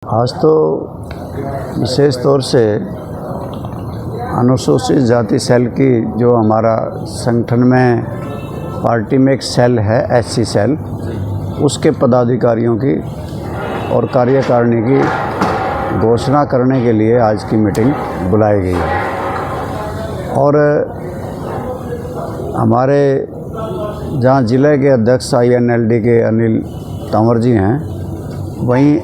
आज तो विशेष तौर से अनुसूचित जाति सेल की जो हमारा संगठन में पार्टी में एक सेल है एससी सेल, उसके पदाधिकारियों की और कार्यकारिणी की घोषणा करने के लिए आज की मीटिंग बुलाई गई है। और हमारे जहां ज़िले के अध्यक्ष INLD के अनिल तंवर जी हैं, वहीं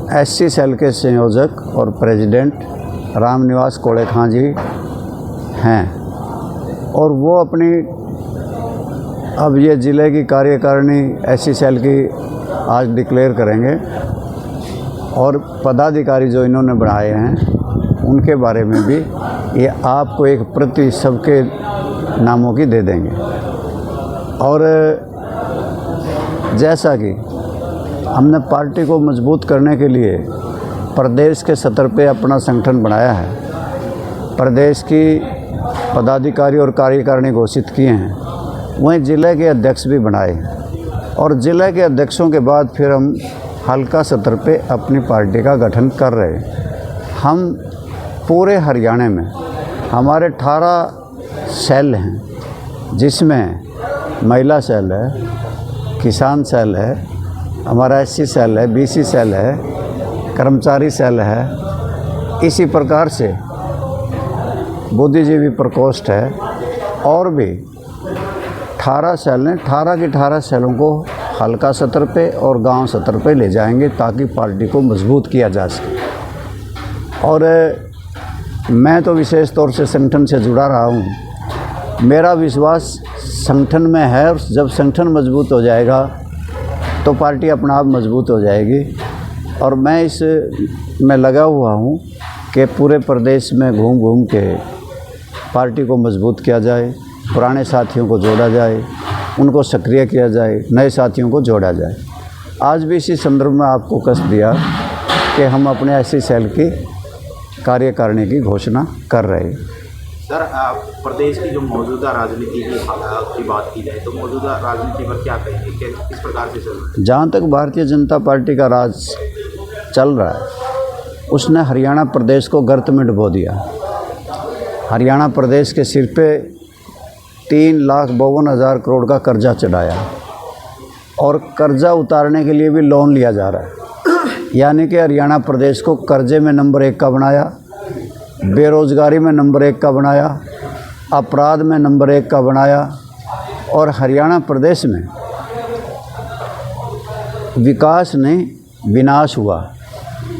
एससी सेल के संयोजक और प्रेसिडेंट रामनिवास कोड़े खां जी हैं। और वो अपनी अब ये ज़िले की कार्यकारिणी एससी सेल की आज डिक्लेयर करेंगे और पदाधिकारी जो इन्होंने बनाए हैं उनके बारे में भी ये आपको एक प्रति सबके नामों की दे देंगे। और जैसा कि हमने पार्टी को मजबूत करने के लिए प्रदेश के स्तर पे अपना संगठन बनाया है, प्रदेश की पदाधिकारी और कार्यकारिणी घोषित किए हैं, वहीं ज़िले के अध्यक्ष भी बनाए और ज़िले के अध्यक्षों के बाद फिर हम हल्का स्तर पे अपनी पार्टी का गठन कर रहे हैं। हम पूरे हरियाणा में हमारे 18 सेल हैं, जिसमें महिला सेल है, किसान सेल है, हमारा एससी सेल है, बीसी सेल है, कर्मचारी सेल है, इसी प्रकार से बुद्धिजीवी प्रकोष्ठ है और भी 18 सेल हैं। 18 की 18 सेलों को हल्का स्तर पे और गांव स्तर पे ले जाएंगे ताकि पार्टी को मजबूत किया जा सके। और मैं तो विशेष तौर से संगठन से जुड़ा रहा हूँ, मेरा विश्वास संगठन में है और जब संगठन मजबूत हो जाएगा तो पार्टी अपना आप मजबूत हो जाएगी। और मैं इस में लगा हुआ हूँ कि पूरे प्रदेश में घूम घूम के पार्टी को मजबूत किया जाए, पुराने साथियों को जोड़ा जाए, उनको सक्रिय किया जाए, नए साथियों को जोड़ा जाए। आज भी इसी संदर्भ में आपको कष्ट दिया कि हम अपने एससी सेल की कार्यकारिणी की घोषणा कर रहे हैं। सर, प्रदेश की जो मौजूदा राजनीति की बात की जाए तो मौजूदा राजनीति पर क्या कहेंगे, किस प्रकार से चल रहा है? जहाँ तक भारतीय जनता पार्टी का राज चल रहा है, उसने हरियाणा प्रदेश को गर्त में डुबो दिया। हरियाणा प्रदेश के सिर पे 3,52,000 करोड़ का कर्जा चढ़ाया और कर्जा उतारने के लिए भी लोन लिया जा रहा है। यानी कि हरियाणा प्रदेश को कर्जे में नंबर 1 का बनाया, बेरोज़गारी में नंबर 1 का बनाया, अपराध में नंबर 1 का बनाया और हरियाणा प्रदेश में विकास नहीं विनाश हुआ।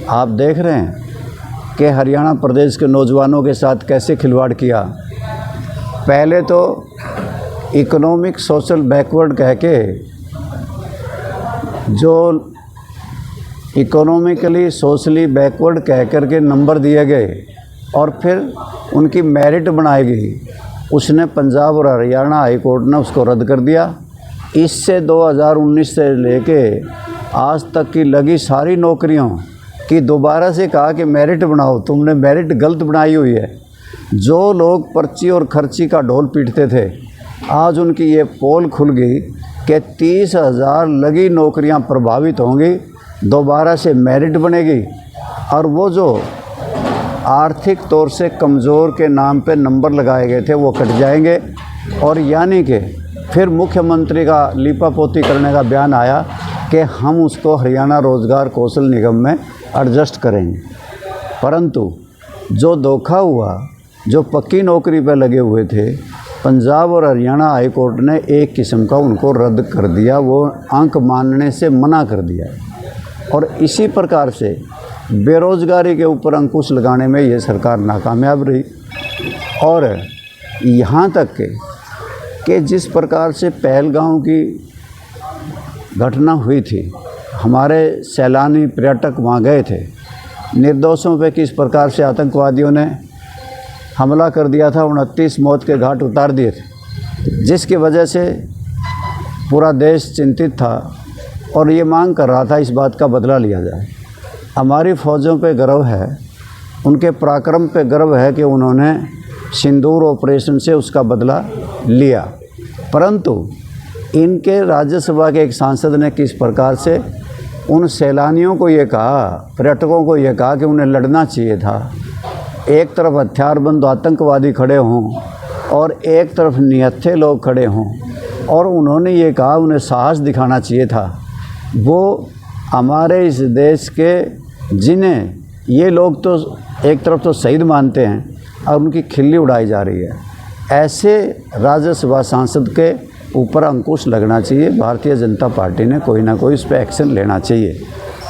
आप देख रहे हैं कि हरियाणा प्रदेश के नौजवानों के साथ कैसे खिलवाड़ किया। पहले तो इकोनॉमिक सोशल बैकवर्ड कह के जो इकोनॉमिकली सोशली बैकवर्ड कह कर के नंबर दिए गए और फिर उनकी मेरिट बनाई गई, उसने पंजाब और हरियाणा हाई कोर्ट ने उसको रद्द कर दिया। इससे 2019 से लेके आज तक की लगी सारी नौकरियों की दोबारा से कहा कि मेरिट बनाओ, तुमने मेरिट गलत बनाई हुई है। जो लोग पर्ची और खर्ची का ढोल पीटते थे, आज उनकी ये पोल खुल गई कि 30,000 लगी नौकरियां प्रभावित होंगी, दोबारा से मेरिट बनेगी और वो जो आर्थिक तौर से कमज़ोर के नाम पे नंबर लगाए गए थे वो कट जाएंगे। और यानी कि फिर मुख्यमंत्री का लीपापोती करने का बयान आया कि हम उसको हरियाणा रोज़गार कौशल निगम में एडजस्ट करेंगे। परंतु जो धोखा हुआ, जो पक्की नौकरी पर लगे हुए थे, पंजाब और हरियाणा हाई कोर्ट ने एक किस्म का उनको रद्द कर दिया, वो अंक मानने से मना कर दिया। और इसी प्रकार से बेरोज़गारी के ऊपर अंकुश लगाने में ये सरकार नाकामयाब रही। और यहाँ तक कि जिस प्रकार से पहलगांव की घटना हुई थी, हमारे सैलानी पर्यटक वहाँ गए थे, निर्दोषों पे किस प्रकार से आतंकवादियों ने हमला कर दिया था, 29 मौत के घाट उतार दिए थे, जिसकी वजह से पूरा देश चिंतित था और ये मांग कर रहा था इस बात का बदला लिया जाए। हमारी फ़ौजों पे गर्व है, उनके पराक्रम पे गर्व है कि उन्होंने सिंदूर ऑपरेशन से उसका बदला लिया। परंतु इनके राज्यसभा के एक सांसद ने किस प्रकार से उन सैलानियों को ये कहा, पर्यटकों को ये कहा कि उन्हें लड़ना चाहिए था। एक तरफ हथियारबंद आतंकवादी खड़े हों और एक तरफ निहत्थे लोग खड़े हों, और उन्होंने ये कहा उन्हें साहस दिखाना चाहिए था। वो हमारे इस देश के जिन्हें ये लोग तो एक तरफ तो शहीद मानते हैं और उनकी खिल्ली उड़ाई जा रही है, ऐसे राज्यसभा सांसद के ऊपर अंकुश लगना चाहिए। भारतीय जनता पार्टी ने कोई ना कोई इस पर एक्शन लेना चाहिए।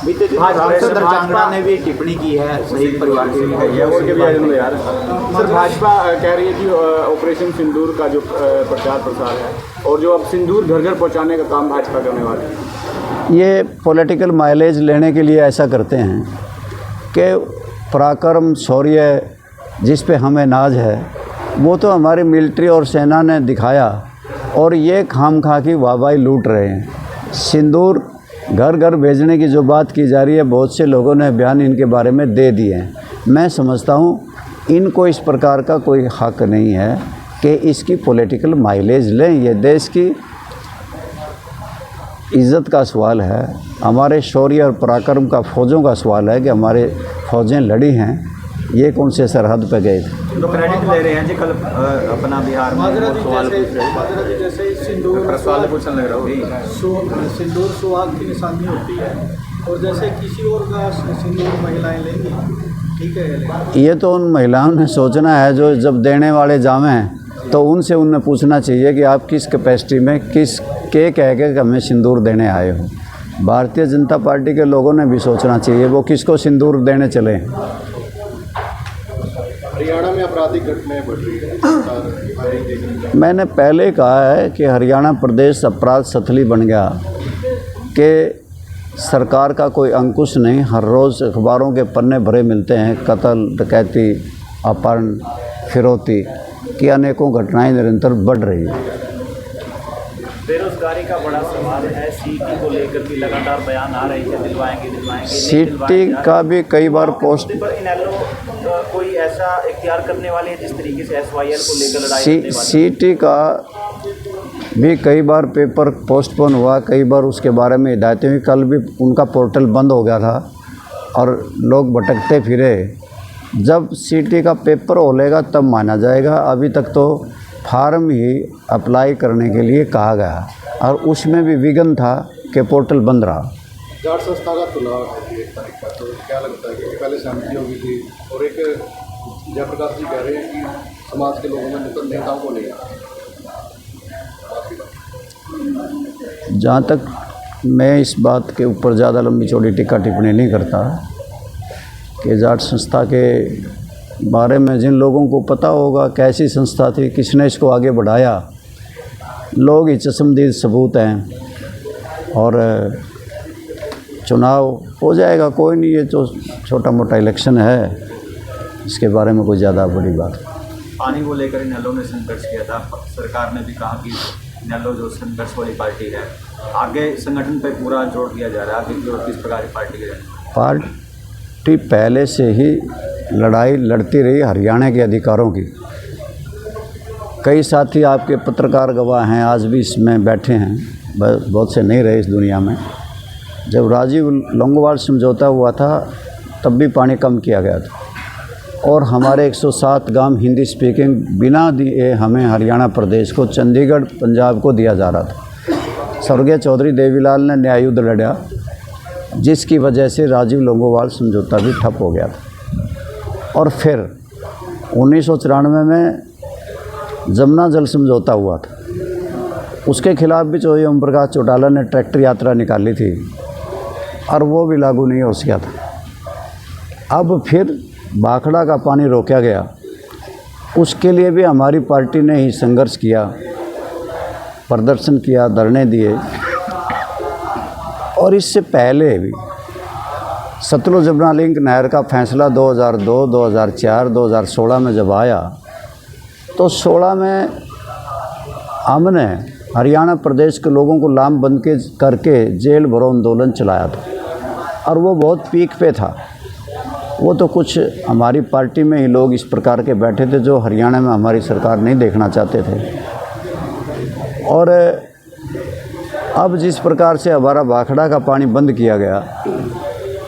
बीते दिन रामचंद्र जांगड़ा ने भी टिप्पणी की है शहीद परिवार के लिए। सर, भाजपा कह रही है कि ऑपरेशन सिंदूर का जो प्रचार प्रसार है और जो अब सिंदूर घर घर पहुंचाने का काम भाजपा करने वाली है, ये पॉलिटिकल माइलेज लेने के लिए ऐसा करते हैं कि पराक्रम शौर्य जिस पे हमें नाज है वो तो हमारी मिलिट्री और सेना ने दिखाया, और ये खामखा की वाहवाही लूट रहे हैं। सिंदूर घर घर भेजने की जो बात की जा रही है, बहुत से लोगों ने बयान इनके बारे में दे दिए हैं। मैं समझता हूँ इनको इस प्रकार का कोई हक नहीं है कि इसकी पॉलिटिकल माइलेज लें। ये देश की इज़्ज़त का सवाल है, हमारे शौर्य और पराक्रम का, फौजों का सवाल है कि हमारे फौजें लड़ी हैं, ये कौन से सरहद पे गए थे। तो क्रेडिट ले रहे हैं जी, कल अपना बिहार में सवाल पूछ रहे हैं। जैसे सिंदूर सवाल पूछने लग रहा हूँ। सिंदूर सुहाग की निशानी होती है, और जैसे किसी और का सिंदूर महिलाएं लेंगी, ठीक है। ये तो उन महिलाओं ने सोचना है जो जब देने वाले जावें तो उनसे उन्हें पूछना चाहिए कि आप किस कैपेसिटी में किस के कह के हमें सिंदूर देने आए हो। भारतीय जनता पार्टी के लोगों ने भी सोचना चाहिए वो किसको सिंदूर देने चले। हरियाणा में आपराधिक घटनाएं बढ़ रही है। मैंने पहले कहा है कि हरियाणा प्रदेश अपराध स्थली बन गया कि सरकार का कोई अंकुश नहीं। हर रोज़ अखबारों के पन्ने भरे मिलते हैं, कत्ल, डकैती, अपहरण, फिरौती की अनेकों घटनाएं निरंतर बढ़ रही है। बेरोजगारी का बड़ा सवाल है, सीटी को लेकर भी लगातार बयान आ रहे हैं, दिलवाएंगे। सीटी का भी कई बार पोस्ट, कोई ऐसा इख्तियार करने वाले हैं जिस तरीके से SYL को लेकर लड़ाई। सीटी का भी कई बार पेपर पोस्टपोन हुआ, कई बार उसके बारे में हिदायतें हुई। कल भी उनका पोर्टल बंद हो गया था और लोग भटकते फिरे। जब सीटी का पेपर होलेगा तब माना जाएगा। अभी तक तो फार्म ही अप्लाई करने के लिए कहा गया और उसमें भी विघ्न था कि पोर्टल बंद रहा। जाट संस्था का चुनाव है 1 तारीख का, तो क्या लगता है कि पहले सहमति होगी थी, और एक जयप्रकाश जी कह रहे हैं कि समाज के लोगों में नेताओं को नहीं आता। जहाँ तक मैं इस बात के ऊपर ज़्यादा लंबी चौड़ी टिक्का टिप्पणी नहीं करता कि जाट संस्था के बारे में जिन लोगों को पता होगा कैसी संस्था थी, किसने इसको आगे बढ़ाया, लोग ही चश्मदीद सबूत हैं। और चुनाव हो जाएगा, कोई नहीं, ये जो छोटा मोटा इलेक्शन है इसके बारे में कोई ज़्यादा बड़ी बात। पानी को लेकर इनेलो ने संघर्ष किया था, सरकार ने भी कहा कि इनेलो जो संघर्ष वाली पार्टी है, आगे संगठन पे पूरा जोर दिया जा रहा है। आगे की और किस प्रकार की पार्टी पहले से ही लड़ाई लड़ती रही हरियाणा के अधिकारों की। कई साथी आपके पत्रकार गवाह हैं, आज भी इसमें बैठे हैं, बहुत से नहीं रहे इस दुनिया में। जब राजीव लोंगोवाल समझौता हुआ था तब भी पानी कम किया गया था और हमारे 107 गांव हिंदी स्पीकिंग बिना दिए हमें हरियाणा प्रदेश को, चंडीगढ़ पंजाब को दिया जा रहा था। स्वर्गीय चौधरी देवीलाल ने न्याय युद्ध लड़ा जिसकी वजह से राजीव लोंगोवाल समझौता भी ठप हो गया था। और फिर 1994 में जमुना जल समझौता हुआ था, उसके खिलाफ भी चौधरी ओम प्रकाश चौटाला ने ट्रैक्टर यात्रा निकाली थी और वो भी लागू नहीं हो सका था। अब फिर भाखड़ा का पानी रोका गया, उसके लिए भी हमारी पार्टी ने ही संघर्ष किया, प्रदर्शन किया, धरने दिए। और इससे पहले भी सतलुज जमुना लिंक नहर का फैसला 2002, 2004, 2016 में जब आया तो 16 में हमने हरियाणा प्रदेश के लोगों को लामबंद करके जेल भरो आंदोलन चलाया था और वो बहुत पीक पे था। वो तो कुछ हमारी पार्टी में ही लोग इस प्रकार के बैठे थे जो हरियाणा में हमारी सरकार नहीं देखना चाहते थे। और अब जिस प्रकार से हमारा भाखड़ा का पानी बंद किया गया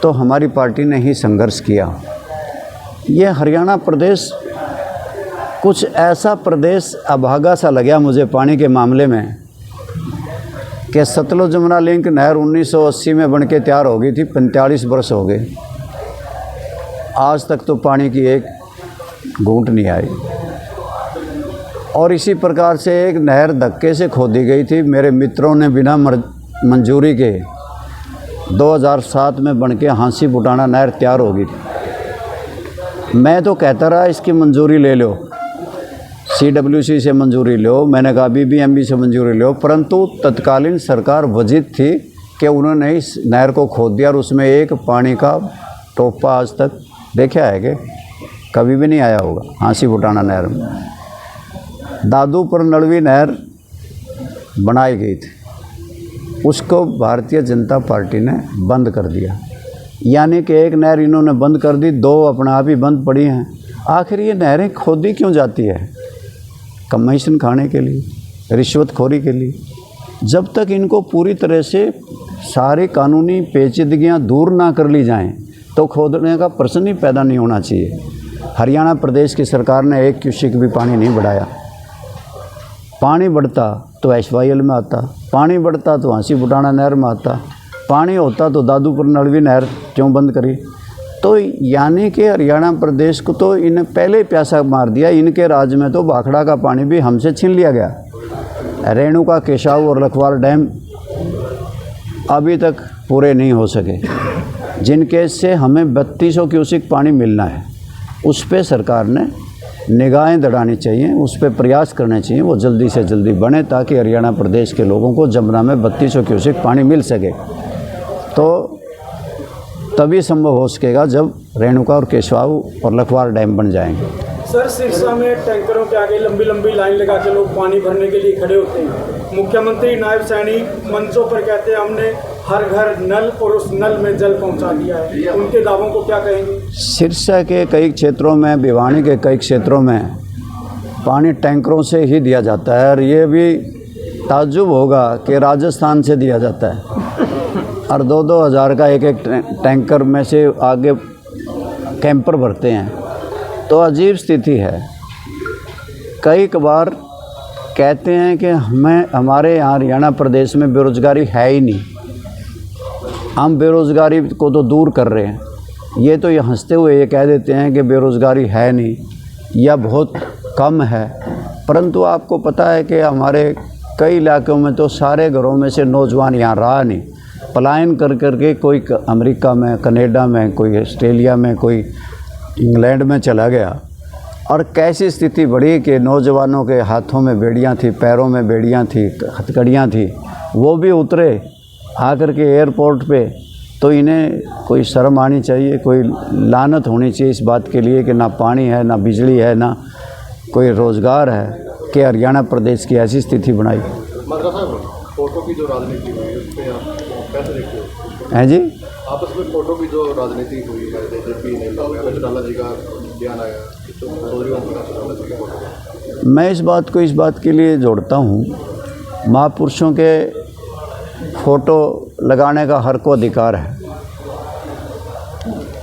तो हमारी पार्टी ने ही संघर्ष किया। ये हरियाणा प्रदेश कुछ ऐसा प्रदेश अभागा सा लगा मुझे पानी के मामले में कि सतलुज जमुना लिंक नहर 1980 में बनके तैयार हो गई थी, 45 वर्ष हो गए, आज तक तो पानी की एक घूंट नहीं आई। और इसी प्रकार से एक नहर धक्के से खोदी गई थी, मेरे मित्रों ने बिना मंजूरी के 2007 में बनके हांसी बुटाना नहर तैयार हो गई थी। मैं तो कहता रहा इसकी मंजूरी ले लो, CWC से मंजूरी लो, मैंने कहा BBMB से मंजूरी लो, परंतु तत्कालीन सरकार वजिद थी कि उन्होंने इस नहर को खोद दिया और उसमें एक पानी का टोपा आज तक देखा है कि कभी भी नहीं आया होगा। हांसी बुटाना नहर में दादूपुर नलवी नहर बनाई गई थी, उसको भारतीय जनता पार्टी ने बंद कर दिया, यानी कि एक नहर इन्होंने बंद कर दी, दो अपने आप ही बंद पड़ी हैं। आखिर ये नहरें खोदी क्यों जाती है? कमीशन खाने के लिए, रिश्वतखोरी के लिए। जब तक इनको पूरी तरह से सारी कानूनी पेचीदगियां दूर ना कर ली जाएं तो खोदने का प्रश्न ही पैदा नहीं होना चाहिए। हरियाणा प्रदेश की सरकार ने एक क्यूसेक भी पानी नहीं बढ़ाया। पानी बढ़ता तो SYL में आता, पानी बढ़ता तो हांसी बुटाना नहर में आता, पानी होता तो दादूपुर नलवी नहर क्यों बंद करी? तो यानी कि हरियाणा प्रदेश को तो इन्हें पहले ही प्यासा मार दिया। इनके राज्य में तो भाखड़ा का पानी भी हमसे छीन लिया गया। रेणुका, केशाव और लखवार डैम अभी तक पूरे नहीं हो सके, जिनके से हमें 3200 क्यूसेक पानी मिलना है। उस पर सरकार ने निगाहें दौड़ानी चाहिए, उस पर प्रयास करने चाहिए, वो जल्दी से जल्दी बने ताकि हरियाणा प्रदेश के लोगों को जमुना में 3200 क्यूसेक पानी मिल सके। तो तभी संभव हो सकेगा जब रेणुका और केशवाऊ और लखवार डैम बन जाएंगे। सर, सिरसा में टैंकरों के आगे लंबी लंबी लाइन लगा के लोग पानी भरने के लिए खड़े होते हैं। मुख्यमंत्री, नायब सैनिक मंचों पर कहते हैं हमने हर घर नल और उस नल में जल पहुंचा दिया है। उनके दावों को क्या कहेंगे? सिरसा के कई क्षेत्रों में, भिवानी के कई क्षेत्रों में पानी टैंकरों से ही दिया जाता है और ये भी ताज्जुब होगा कि राजस्थान से दिया जाता है और 2-2 हज़ार का एक टैंकर में से आगे कैंपर भरते हैं। तो अजीब स्थिति है। कई बार कहते हैं कि हमारे यहाँ हरियाणा प्रदेश में बेरोज़गारी है ही नहीं, हम बेरोज़गारी को तो दूर कर रहे हैं। ये तो ये हंसते हुए ये कह देते हैं कि बेरोज़गारी है नहीं या बहुत कम है, परंतु आपको पता है कि हमारे कई इलाकों में तो सारे घरों में से नौजवान यहाँ रहा नहीं, पलायन कर के कोई अमेरिका में, कनाडा में, कोई ऑस्ट्रेलिया में, कोई इंग्लैंड में चला गया। और कैसी स्थिति बढ़ी कि नौजवानों के हाथों में बेड़ियां थी, पैरों में बेड़ियां थी, हथकड़ियां थी, वो भी उतरे आकर के एयरपोर्ट पे। तो इन्हें कोई शर्म आनी चाहिए, कोई लानत होनी चाहिए इस बात के लिए कि ना पानी है, ना बिजली है, ना कोई रोज़गार है, कि हरियाणा प्रदेश की ऐसी स्थिति बनाई। मात्रा साहब, फोटो की जो राजनीति हुई उस पर आप कैसे देखते हो? हैं जी, आपस में फोटो की जो राजनीति हुई है, JP ने चौटाला जी का बयान आया, चौधरी ओम प्रकाश चौटाला जी की फोटो, मैं इस बात के लिए जोड़ता हूँ, महापुरुषों के फ़ोटो लगाने का हर को अधिकार है।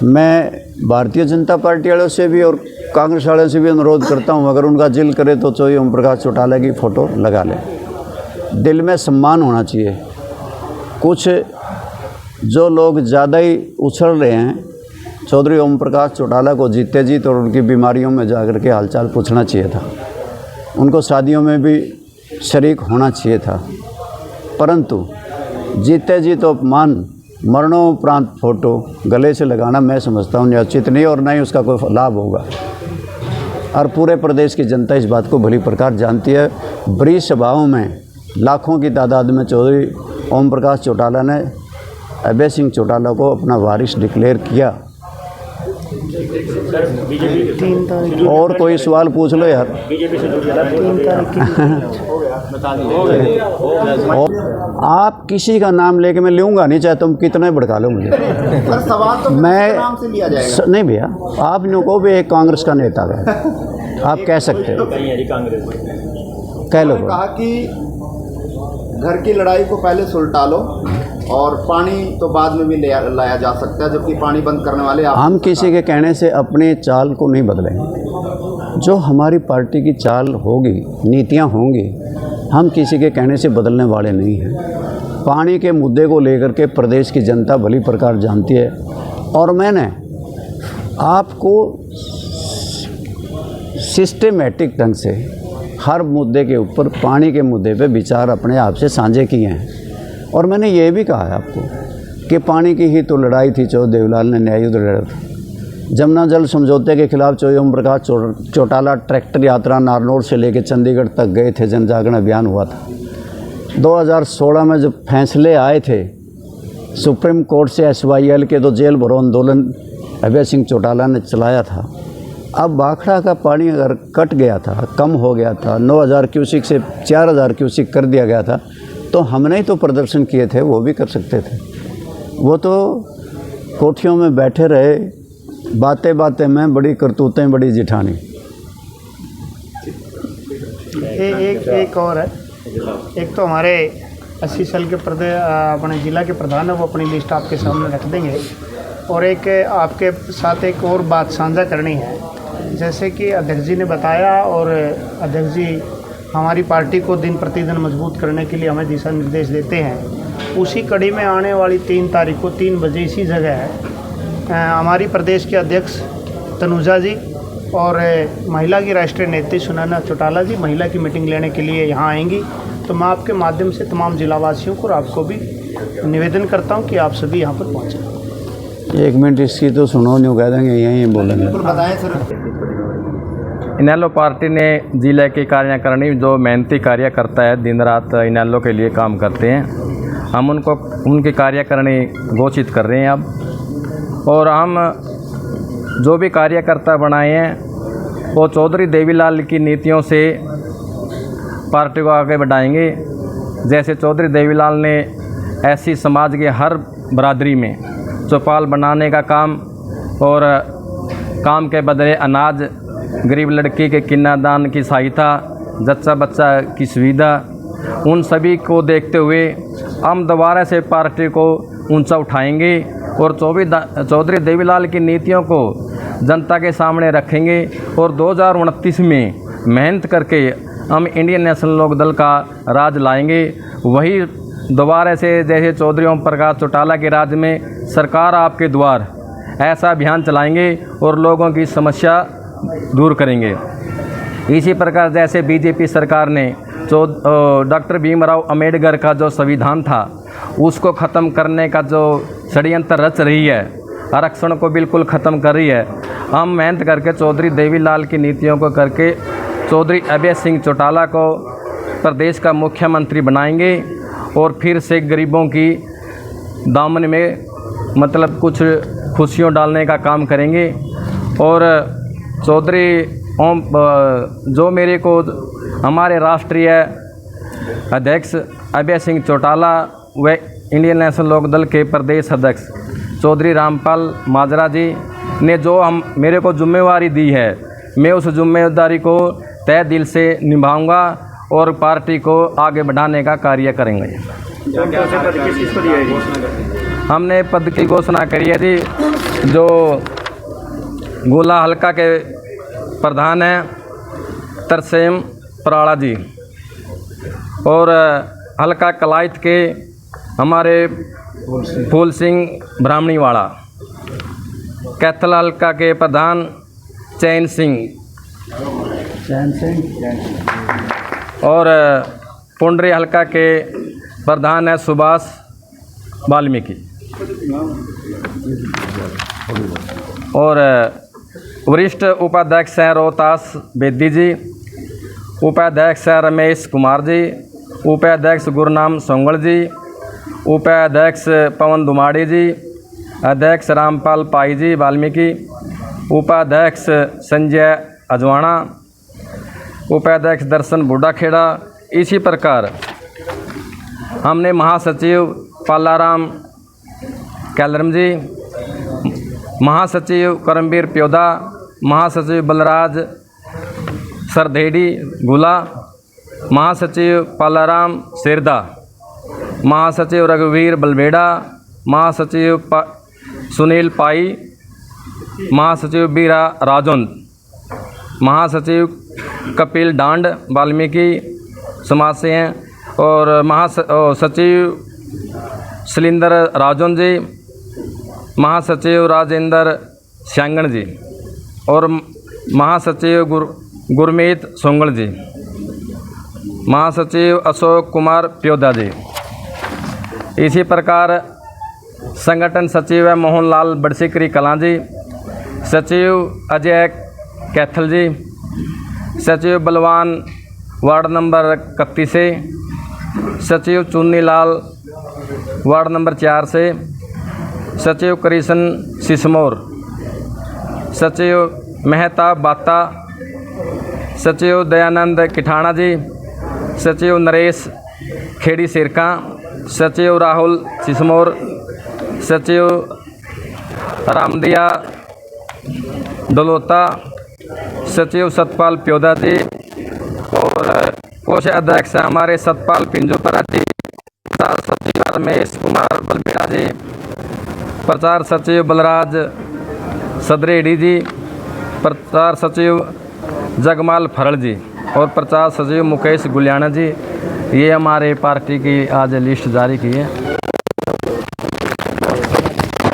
मैं भारतीय जनता पार्टी वालों से भी और कांग्रेस वालों से भी अनुरोध करता हूँ, अगर उनका दिल करे तो चौधरी ओम प्रकाश चौटाला की फ़ोटो लगा लें। दिल में सम्मान होना चाहिए। कुछ जो लोग ज़्यादा ही उछल रहे हैं, चौधरी ओम प्रकाश चौटाला को जीते जीत और उनकी बीमारियों में जाकर के हालचाल पूछना चाहिए था, उनको शादियों में भी शरीक होना चाहिए था, परंतु जीते जी तो अपमान, मरणोपरांत फ़ोटो गले से लगाना मैं समझता हूँ उचित नहीं और ना ही उसका कोई लाभ होगा। और पूरे प्रदेश की जनता इस बात को भली प्रकार जानती है। बड़ी सभाओं में लाखों की तादाद में चौधरी ओम प्रकाश चौटाला ने अभय सिंह चौटाला को अपना वारिस डिक्लेयर किया। और कोई सवाल पूछ लो यार। आप किसी का नाम लेके मैं लूँगा नहीं, चाहे तुम कितने भड़का लो मुझे। सवाल तो मैं नाम से लिया जाएगा। नहीं भैया, आप लोगों को भी एक कांग्रेस का नेता है, आप कह सकते हो, कह लो। कहा कि घर की लड़ाई को पहले सुलटा लो और पानी तो बाद में भी लाया जा सकता है, जबकि पानी बंद करने वाले आप। हम किसी के कहने से अपनी चाल को नहीं बदलेंगे। जो हमारी पार्टी की चाल होगी, नीतियाँ होंगी, हम किसी के कहने से बदलने वाले नहीं हैं। पानी के मुद्दे को लेकर के प्रदेश की जनता भली प्रकार जानती है और मैंने आपको सिस्टेमेटिक ढंग से हर मुद्दे के ऊपर, पानी के मुद्दे पे विचार अपने आप से साझे किए हैं। और मैंने ये भी कहा है आपको कि पानी की ही तो लड़ाई थी, चौधरी देवीलाल ने न्याय युद्ध लड़ा था। जमुना जल समझौते के खिलाफ चौधरी ओम प्रकाश चौटाला ट्रैक्टर यात्रा नारनौल से लेकर चंडीगढ़ तक गए थे, जन जागरण अभियान हुआ था। 2016 में जब फैसले आए थे सुप्रीम कोर्ट से SYL के, तो जेल भरो आंदोलन अभय सिंह चौटाला ने चलाया था। अब भाखड़ा का पानी अगर कट गया था, कम हो गया था, 9000 क्यूसिक से 4000 क्यूसिक कर दिया गया था, तो हमने ही तो प्रदर्शन किए थे, वो भी कर सकते थे। वो तो कोठियों में बैठे रहे, बातें बातें में, बड़ी करतूतें बड़ी जिठानी। एक और है, एक तो हमारे 80 साल के अपने ज़िला के प्रधान है, वो अपनी लिस्ट आपके सामने रख देंगे। और एक आपके साथ एक और बात साझा करनी है। जैसे कि अध्यक्ष जी ने बताया, और अध्यक्ष जी हमारी पार्टी को दिन प्रतिदिन मजबूत करने के लिए हमें दिशा निर्देश देते हैं। उसी कड़ी में आने वाली 3 तारीख को 3 बजे इसी जगह है हमारी प्रदेश के अध्यक्ष तनुजा जी और महिला की राष्ट्रीय नेत्री सुनैना चौटाला जी महिला की मीटिंग लेने के लिए यहाँ आएंगी। तो मैं आपके माध्यम से तमाम जिलावासियों को और आपको भी निवेदन करता हूँ कि आप सभी यहाँ पर पहुँचें। 1 मिनट इसकी तो सुनो, नहीं कह देंगे यहीं बोलेंगे। बताएं सर। इनेलो पार्टी ने जिले की कार्यकारिणी जो मेहनती कार्यकर्ता है, दिन रात इनेलो के लिए काम करते हैं, हम उनको उनकी कार्यकारिणी घोषित कर रहे हैं अब। और हम जो भी कार्यकर्ता बनाए हैं वो चौधरी देवीलाल की नीतियों से पार्टी को आगे बढ़ाएंगे। जैसे चौधरी देवीलाल ने ऐसी समाज के हर बरादरी में चौपाल बनाने का काम, और काम के बदले अनाज, गरीब लड़की के कन्यादान की सहायता, जच्चा बच्चा की सुविधा, उन सभी को देखते हुए हम दोबारा से पार्टी को ऊंचा उठाएंगे और चौधरी देवीलाल की नीतियों को जनता के सामने रखेंगे। और 2029 में मेहनत करके हम इंडियन नेशनल लोक दल का राज लाएंगे। वही दोबारा से जैसे चौधरी ओम प्रकाश चौटाला के राज में सरकार आपके द्वार ऐसा अभियान चलाएंगे और लोगों की समस्या दूर करेंगे। इसी प्रकार जैसे बीजेपी सरकार ने डॉक्टर भीमराव अंबेडकर का जो संविधान था उसको ख़त्म करने का जो षड्यंत्र रच रही है, आरक्षण को बिल्कुल ख़त्म कर रही है, हम मेहनत करके चौधरी देवीलाल की नीतियों को करके चौधरी अभय सिंह चौटाला को प्रदेश का मुख्यमंत्री बनाएंगे और फिर से गरीबों की दामन में मतलब कुछ खुशियों डालने का काम करेंगे। और चौधरी ओम जो मेरे को हमारे राष्ट्रीय अध्यक्ष अभय सिंह चौटाला व इंडियन नेशनल लोक दल के प्रदेश अध्यक्ष चौधरी रामपाल माजरा जी ने जो मेरे को जिम्मेवारी दी है, मैं उस जिम्मेदारी को तय दिल से निभाऊंगा और पार्टी को आगे बढ़ाने का कार्य करेंगे। हमने पद की घोषणा करी है जी, जो गोला हलका के प्रधान हैं तरसेम पराड़ा जी, और हलका कलाइत के हमारे फूल सिंह ब्राह्मणीवाड़ा, कैथल हलका के प्रधान चैन सिंह और पुंडरी हलका के प्रधान है सुभाष वाल्मीकि, और वरिष्ठ उपाध्यक्ष हैं रोहतास बेदी जी, उपाध्यक्ष हैं रमेश कुमार जी, उपाध्यक्ष गुरनाम सोंगल जी, उपाध्यक्ष पवन दुमाड़ी जी, अध्यक्ष रामपाल पाई जी वाल्मीकि, उपाध्यक्ष संजय अजवाणा, उपाध्यक्ष दर्शन बूढ़ाखेड़ा। इसी प्रकार हमने महासचिव पालाराम कैलरम जी, महासचिव करमवीर प्योदा, महासचिव बलराज सरदेड़ी गुला, महासचिव पालाराम शेरदा महासचिव रघुवीर बलबेड़ा, महासचिव सुनील पाई, महासचिव बीरा राजौंद, महासचिव कपिल डांड वाल्मीकि समाज से हैं, और सचिव शैलेंद्र राजौंद जी, महासचिव राजेंद्र श्यांगण जी और महासचिव गुरमीत सोंगल जी, महासचिव अशोक कुमार प्योदा जी। इसी प्रकार संगठन सचिव है मोहनलाल बड़सिकरी कलां जी, सचिव अजय कैथल जी, सचिव बलवान वार्ड नंबर 31 से, सचिव चुन्नीलाल वार्ड नंबर 4 से, सचिव कृष्ण सिसमोर, सचिव मेहताब बाता, सचिव दयानंद किठाणा जी, सचिव नरेश खेड़ी सिरका, सचिव राहुल सिसमोर, सचिव रामदिया डलोता, सचिव सतपाल प्योदा जी और कोषाध्यक्ष हमारे सतपाल पिंजोपरा जी, प्रचार सचिव रमेश कुमार बलबेड़ा जी, प्रचार सचिव बलराज सदरेडी जी, प्रचार सचिव जगमाल फरल जी और प्रचार सचिव मुकेश गुलियाना जी। ये हमारे पार्टी की आज लिस्ट जारी की है।